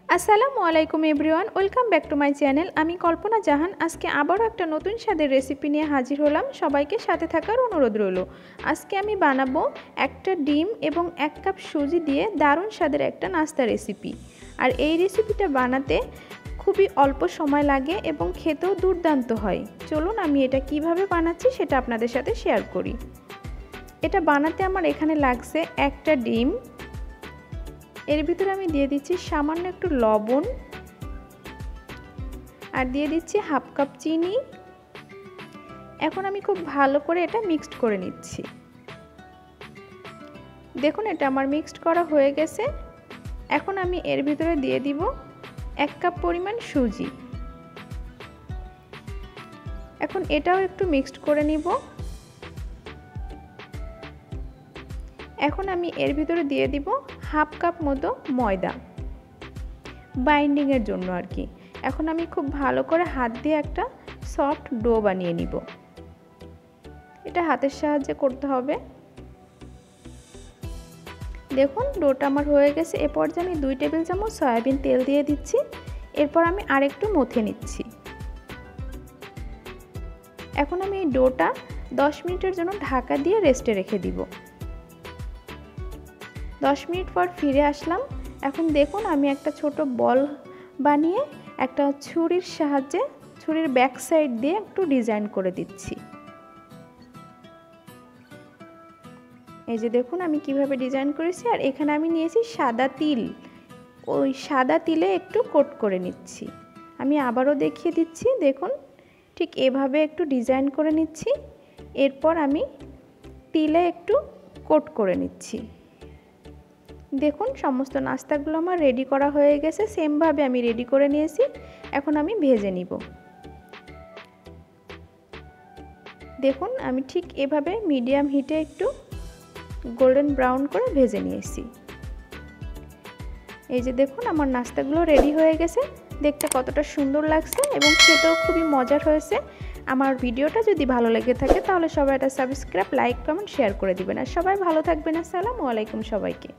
আসসালামু আলাইকুম everyone, welcome back to my channel. আমি কল্পনা জাহান। আজকে আবারও একটা নতুন স্বাদের রেসিপি নিয়ে হাজির হলাম। সবাইকে সাথে থাকার অনুরোধ রইল। আজকে আমি বানাবো একটা ডিম এবং 1 কাপ সুজি দিয়ে দারুণ স্বাদের একটা নাস্তা রেসিপি। আর এই রেসিপিটা বানাতে খুবই অল্প সময় লাগে এবং খেতেও দুর্দান্ত হয়। চলুন আমি এটা কিভাবে বানাচ্ছি সেটা আপনাদের সাথে শেয়ার করি। এটা বানাতে আমার এখানে লাগছে একটা ডিম, এর ভিতরে আমি দিয়ে দিচ্ছি সামান্য একটু লবণ আর দিয়ে দিচ্ছি হাফ কাপ চিনি। এখন আমি খুব ভালো করে এটা মিক্সড করে নিচ্ছি। দেখুন এটা আমার মিক্সড করা হয়ে গেছে। এখন আমি এর ভিতরে দিয়ে দিব 1 কাপ পরিমাণ সুজি। এখন এটাও একটু মিক্সড করে নিব। এখন আমি এর ভিতরে দিয়ে দিব হাফ কাপ মতো ময়দা, বাইন্ডিংয়ের জন্য আর কি। এখন আমি খুব ভালো করে হাত দিয়ে একটা সফট ডো বানিয়ে নিব। এটা হাতের সাহায্যে করতে হবে। দেখুন ডোটা আমার হয়ে গেছে। এ পর্যায়ে আমি 2 টেবিল চামচ সয়াবিন তেল দিয়ে দিচ্ছি। এরপর আমি আরেকটু মথে নিচ্ছি। এখন আমি এই ডোটা 10 মিনিটের জন্য ঢাকা দিয়ে রেস্টে রেখে দিব। 10 মিনিট পর ফিরে আসলাম। এখন দেখুন আমি একটা ছোট বল বানিয়ে একটা ছুরির সাহায্যে ছুরির ব্যাক সাইড দিয়ে একটু ডিজাইন করে দিচ্ছি। এই যে দেখুন আমি কিভাবে ডিজাইন করেছি। আর এখানে আমি নিয়েছি সাদা তিল, ওই সাদা তিলে একটু কোট করে নিচ্ছি। আমি আবারও দেখিয়ে দিচ্ছি। দেখুন ঠিক এভাবে একটু ডিজাইন করে নিচ্ছি। এরপর আমি তিলে একটু কোট করে নিচ্ছি। দেখুন সমস্ত নাস্তাগুলো আমার রেডি করা হয়ে গেছে। সেমভাবে আমি রেডি করে নিয়েছি। এখন আমি ভেজে নিব। দেখুন আমি ঠিক এভাবে মিডিয়াম হিটে একটু গোল্ডেন ব্রাউন করে ভেজে নিয়েছি। এই যে দেখুন আমার নাস্তাগুলো রেডি হয়ে গেছে। দেখতে কতটা সুন্দর লাগছে এবং খেতেও খুবই মজার হয়েছে। আমার ভিডিওটা যদি ভালো লেগে থাকে তাহলে সবাই এটা সাবস্ক্রাইব, লাইক, কমেন্ট, শেয়ার করে দিবেন। আর সবাই ভালো থাকবেন। আসসালামু আলাইকুম সবাইকে।